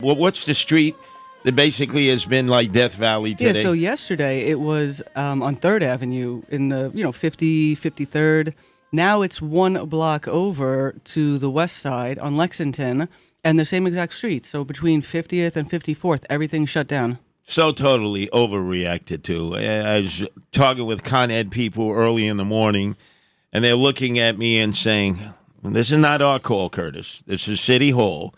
Well, what's the street that basically has been like Death Valley Yeah, today? so yesterday it was on 3rd Avenue in the, 53rd. Now it's one block over to the west side on Lexington and the same exact street. So between 50th and 54th, everything's shut down. So totally overreacted to. I was talking with Con Ed people early in the morning, and they're looking at me and saying, "This is not our call, Curtis. This is City Hall."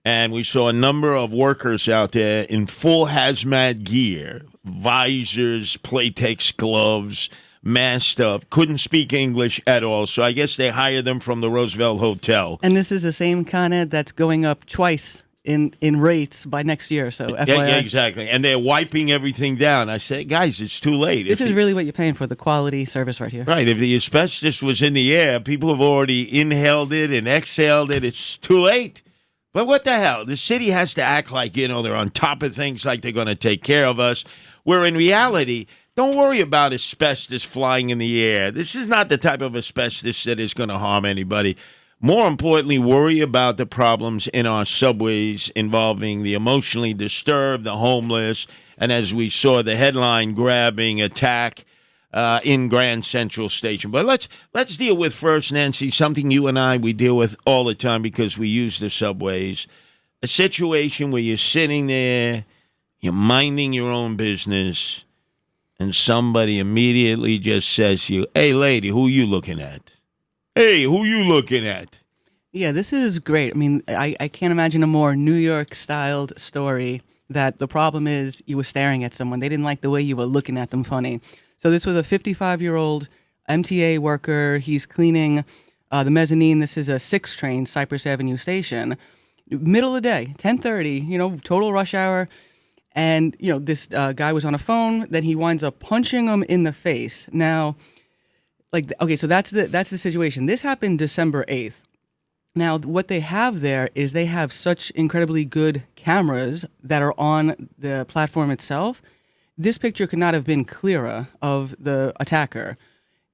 And we saw a number of workers out there in full hazmat gear, visors, Playtex gloves, masked up, couldn't speak English at all. So I guess they hired them from the Roosevelt Hotel. And this is the same Con Ed that's going up twice in rates by next year. So FYI. Yeah, exactly. And they're wiping everything down. I said, guys, it's too late. This is really what you're paying for, the quality service right here. Right. If the asbestos was in the air, people have already inhaled it and exhaled it. It's too late. But what the hell? The city has to act like, they're on top of things, like they're going to take care of us, where in reality, don't worry about asbestos flying in the air. This is not the type of asbestos that is going to harm anybody. More importantly, worry about the problems in our subways involving the emotionally disturbed, the homeless, and as we saw, the headline-grabbing attack in Grand Central Station. But let's deal with first, Nancy, something you and we deal with all the time because we use the subways. A situation where you're sitting there, you're minding your own business, and somebody immediately just says to you, "Hey, lady, who you looking at? Hey, who you looking at?" Yeah, this is great. I mean, I can't imagine a more New York-styled story that the problem is you were staring at someone. They didn't like the way you were looking at them funny. So this was a 55-year-old MTA worker. He's cleaning the mezzanine. This is a 6 train, Cypress Avenue station. Middle of the day, 10:30, total rush hour. And, this guy was on a phone. Then he winds up punching him in the face. Now, so that's the situation. This happened December 8th. Now, what they have there is they have such incredibly good cameras that are on the platform itself. This picture could not have been clearer of the attacker.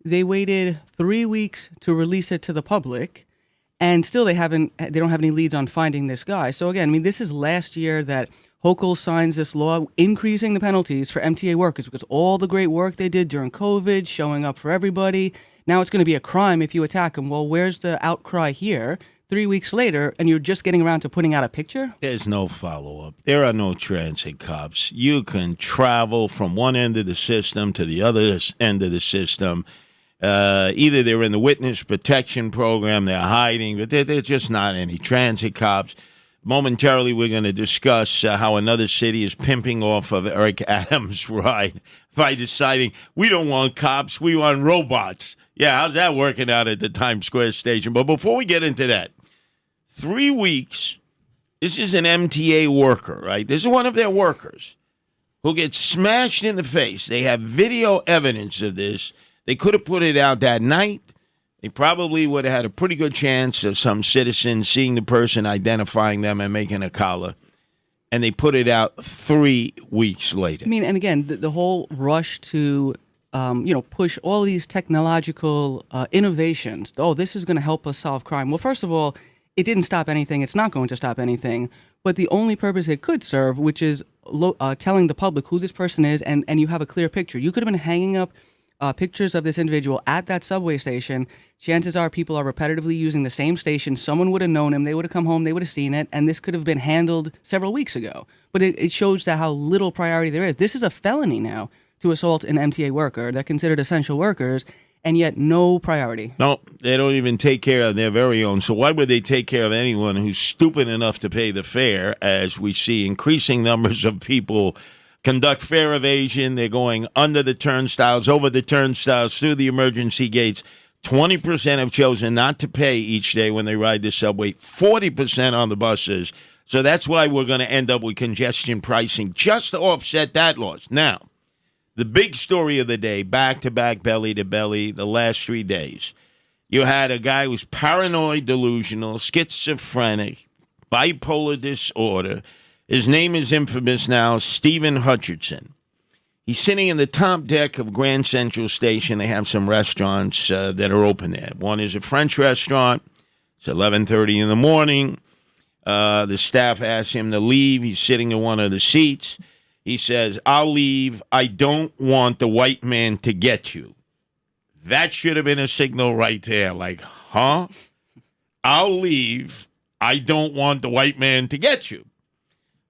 They waited 3 weeks to release it to the public, and still they don't have any leads on finding this guy. So again, I mean, this is last year that Hochul signs this law increasing the penalties for MTA workers because all the great work they did during COVID, showing up for everybody. Now it's going to be a crime if you attack them. Well, where's the outcry here? 3 weeks later, and you're just getting around to putting out a picture? There's no follow-up. There are no transit cops. You can travel from one end of the system to the other end of the system. Either they're in the witness protection program, they're hiding, but they're just not any transit cops. Momentarily, we're going to discuss how another city is pimping off of Eric Adams' ride by deciding we don't want cops, we want robots. Yeah, how's that working out at the Times Square station? But before we get into that, 3 weeks, this is an MTA worker, right? This is one of their workers who gets smashed in the face. They have video evidence of this. They could have put it out that night. They probably would have had a pretty good chance of some citizen seeing the person, identifying them, and making a collar. And they put it out 3 weeks later. I mean, and again, the whole rush to, push all these technological innovations. Oh, this is going to help us solve crime. Well, first of all, it didn't stop anything. It's not going to stop anything. But the only purpose it could serve, which is telling the public who this person is, and you have a clear picture. You could have been hanging up pictures of this individual at that subway station. Chances are people are repetitively using the same station. Someone would have known him. They would have come home. They would have seen it. And this could have been handled several weeks ago. But it shows that how little priority there is. This is a felony now to assault an MTA worker. They're considered essential workers, and yet no priority. No, they don't even take care of their very own. So why would they take care of anyone who's stupid enough to pay the fare, as we see increasing numbers of people conduct fare evasion? They're going under the turnstiles, over the turnstiles, through the emergency gates. 20% have chosen not to pay each day when they ride the subway, 40% on the buses. So that's why we're going to end up with congestion pricing just to offset that loss. Now, the big story of the day, back-to-back, belly-to-belly, the last 3 days. You had a guy who's paranoid, delusional, schizophrenic, bipolar disorder. His name is infamous now, Stephen Hutchinson. He's sitting in the top deck of Grand Central Station. They have some restaurants that are open there. One is a French restaurant. It's 11:30 in the morning. The staff asks him to leave. He's sitting in one of the seats. He says, "I'll leave. I don't want the white man to get you." That should have been a signal right there. Like, huh? I'll leave. I don't want the white man to get you.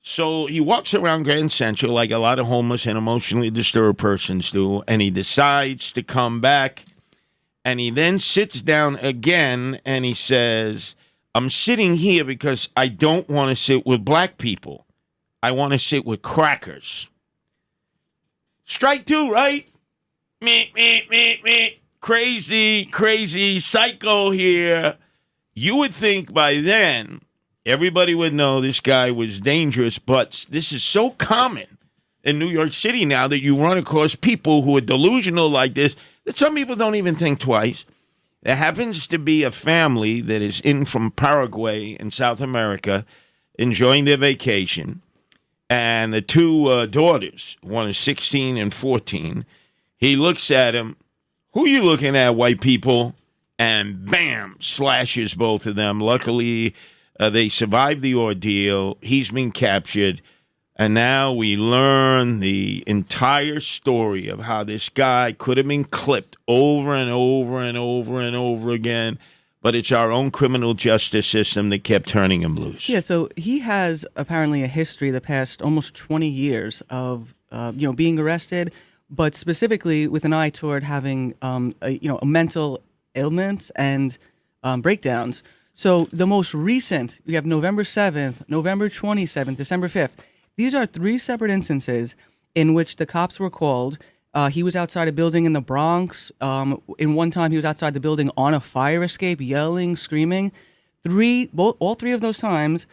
So he walks around Grand Central like a lot of homeless and emotionally disturbed persons do, and he decides to come back, and he then sits down again, and he says, "I'm sitting here because I don't want to sit with black people. I want to sit with crackers." Strike two, right? Me. Crazy, psycho here. You would think by then everybody would know this guy was dangerous, but this is so common in New York City now that you run across people who are delusional like this that some people don't even think twice. There happens to be a family that is in from Paraguay in South America enjoying their vacation, and the two daughters, one is 16 and 14, he looks at him. "Who you looking at, white people?" And bam, slashes both of them. Luckily, they survived the ordeal. He's been captured. And now we learn the entire story of how this guy could have been clipped over and over again. But it's our own criminal justice system that kept turning him loose. Yeah, so he has apparently a history the past almost 20 years of being arrested, but specifically with an eye toward having a mental ailments and breakdowns. So the most recent, we have November 7th, November 27th, December 5th. These are three separate instances in which the cops were called. He was outside a building in the Bronx. In one time, he was outside the building on a fire escape, yelling, screaming. All three of those times,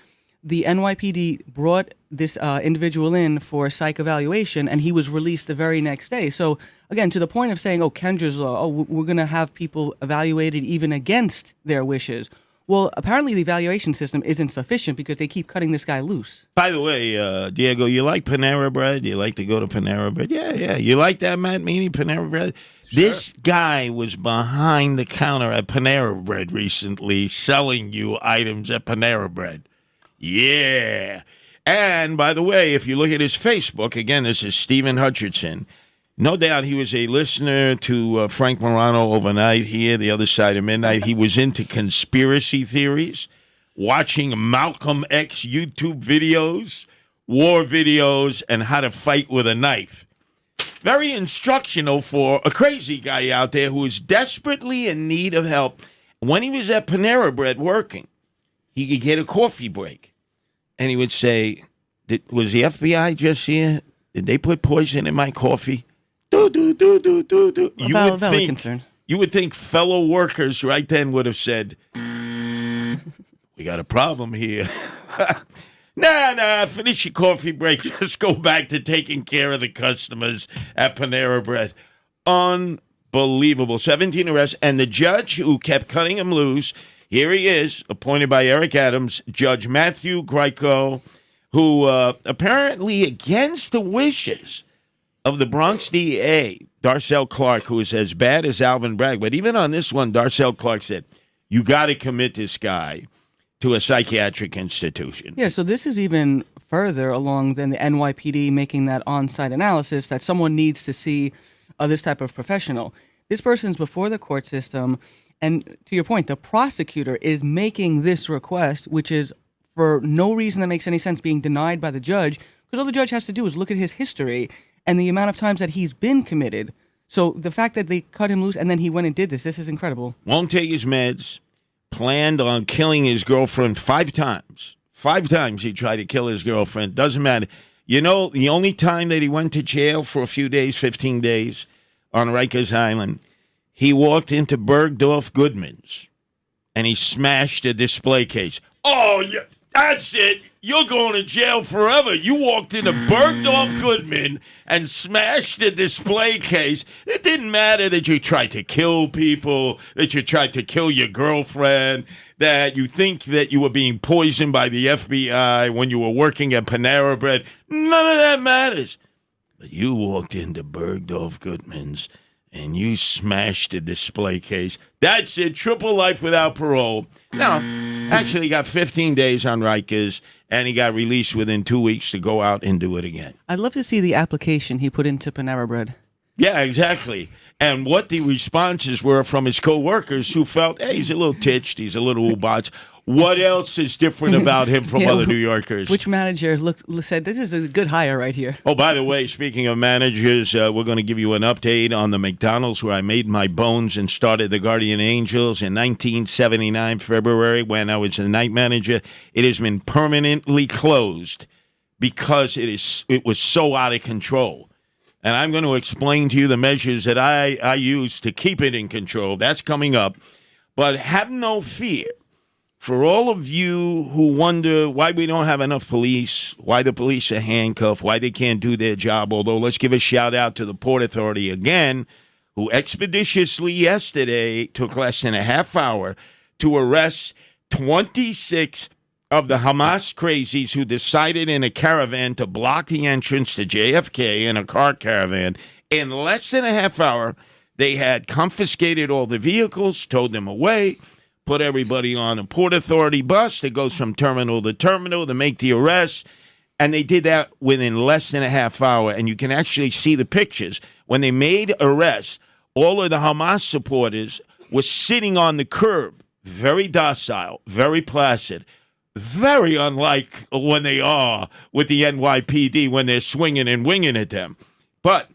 the NYPD brought this individual in for a psych evaluation, and he was released the very next day. So, again, to the point of saying, Kendra's law, we're going to have people evaluated even against their wishes. Well, apparently the evaluation system isn't sufficient because they keep cutting this guy loose. By the way, Diego, you like Panera Bread? You like to go to Panera Bread? Yeah. You like that, Matt Meany, Panera Bread? Sure. This guy was behind the counter at Panera Bread recently selling you items at Panera Bread. Yeah. And, by the way, if you look at his Facebook, again, this is Stephen Hutchinson. No doubt he was a listener to Frank Morano overnight here, the other side of midnight. He was into conspiracy theories, watching Malcolm X YouTube videos, war videos, and how to fight with a knife. Very instructional for a crazy guy out there who is desperately in need of help. When he was at Panera Bread working, he could get a coffee break. And he would say, was the FBI just here? Did they put poison in my coffee? Do. You would think fellow workers right then would have said, we got a problem here. Nah, finish your coffee break. Just go back to taking care of the customers at Panera Bread. Unbelievable. 17 arrests. And the judge who kept cutting him loose, here he is, appointed by Eric Adams, Judge Matthew Greco, who apparently against the wishes of the Bronx DA, Darcel Clark, who is as bad as Alvin Bragg. But even on this one, Darcel Clark said, you got to commit this guy to a psychiatric institution. Yeah, so this is even further along than the NYPD making that on-site analysis that someone needs to see this type of professional. This person's before the court system, and to your point, the prosecutor is making this request, which is for no reason that makes any sense being denied by the judge, because all the judge has to do is look at his history and the amount of times that he's been committed. So the fact that they cut him loose and then he went and did this is incredible. Won't take his meds. Planned on killing his girlfriend 5 times. 5 times he tried to kill his girlfriend. Doesn't matter. You know, the only time that he went to jail for a few days, 15 days, on Rikers Island, he walked into Bergdorf Goodman's and he smashed a display case. Oh, yeah, that's it. You're going to jail forever. You walked into Bergdorf Goodman and smashed a display case. It didn't matter that you tried to kill people, that you tried to kill your girlfriend, that you think that you were being poisoned by the FBI when you were working at Panera Bread. None of that matters. But you walked into Bergdorf Goodman's and you smashed the display case. That's it, triple life without parole. No, actually he got 15 days on Rikers, and he got released within 2 weeks to go out and do it again. I'd love to see the application he put into Panera Bread. Yeah, exactly. And what the responses were from his co-workers who felt, hey, he's a little titched, he's a little ubotch. What else is different about him from other New Yorkers? Which manager said, this is a good hire right here? Oh, by the way, speaking of managers, we're going to give you an update on the McDonald's where I made my bones and started the Guardian Angels in 1979, February, when I was the night manager. It has been permanently closed because it was so out of control. And I'm going to explain to you the measures that I use to keep it in control. That's coming up. But have no fear. For all of you who wonder why we don't have enough police, why the police are handcuffed, why they can't do their job, although let's give a shout out to the Port Authority again, who expeditiously yesterday took less than a half hour to arrest 26 of the Hamas crazies who decided in a caravan to block the entrance to JFK in a car caravan. In less than a half hour, they had confiscated all the vehicles, towed them away, put everybody on a Port Authority bus that goes from terminal to make the arrest. And they did that within less than a half hour. And you can actually see the pictures. When they made arrests, all of the Hamas supporters were sitting on the curb, very docile, very placid, very unlike when they are with the NYPD when they're swinging and winging at them. But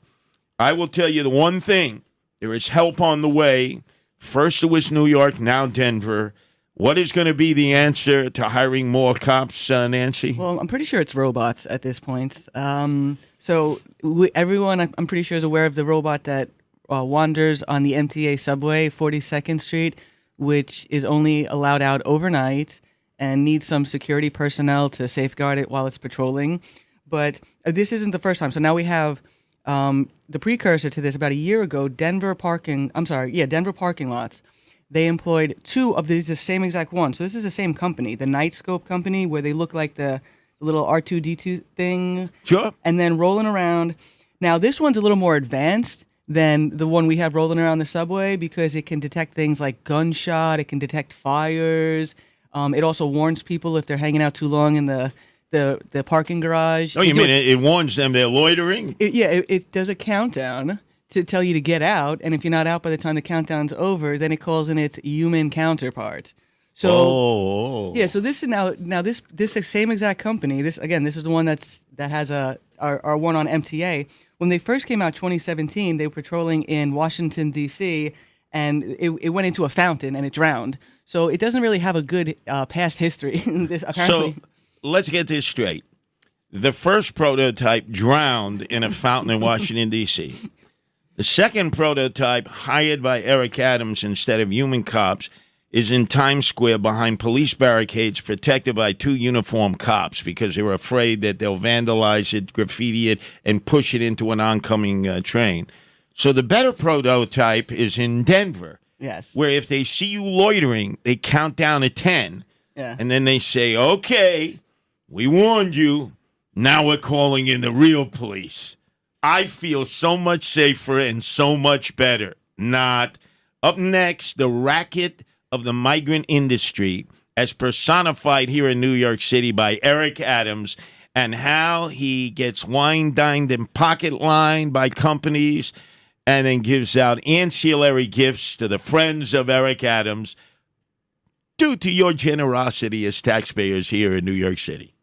I will tell you the one thing, there is help on the way. First it was New York, now Denver. What is going to be the answer to hiring more cops, Nancy? Well, I'm pretty sure it's robots at this point. Everyone, I'm pretty sure, is aware of the robot that wanders on the MTA subway, 42nd Street, which is only allowed out overnight and needs some security personnel to safeguard it while it's patrolling. But this isn't the first time. So now we have the precursor to this. About a year ago, Denver parking lots. They employed two of these, the same exact one. So this is the same company, the Nightscope company, where they look like the little R2-D2 thing. Sure. And then rolling around. Now, this one's a little more advanced than the one we have rolling around the subway because it can detect things like gunshot. It can detect fires. It also warns people if they're hanging out too long in the parking garage. Oh, you mean it warns them they're loitering? It does a countdown to tell you to get out, and if you're not out by the time the countdown's over, then it calls in its human counterpart. So so this is now this same exact company. This is the one that has our one on MTA. When they first came out 2017, they were patrolling in Washington D.C. and it went into a fountain and it drowned. So it doesn't really have a good past history. This apparently. So let's get this straight. The first prototype drowned in a fountain in Washington, D.C. The second prototype, hired by Eric Adams instead of human cops, is in Times Square behind police barricades protected by two uniformed cops because they were afraid that they'll vandalize it, graffiti it, and push it into an oncoming train. So the better prototype is in Denver. Yes. Where if they see you loitering, they count down to 10. Yeah. And then they say, okay, we warned you. Now we're calling in the real police. I feel so much safer and so much better. Not. Up next, the racket of the migrant industry as personified here in New York City by Eric Adams and how he gets wine-dined and pocket-lined by companies and then gives out ancillary gifts to the friends of Eric Adams due to your generosity as taxpayers here in New York City.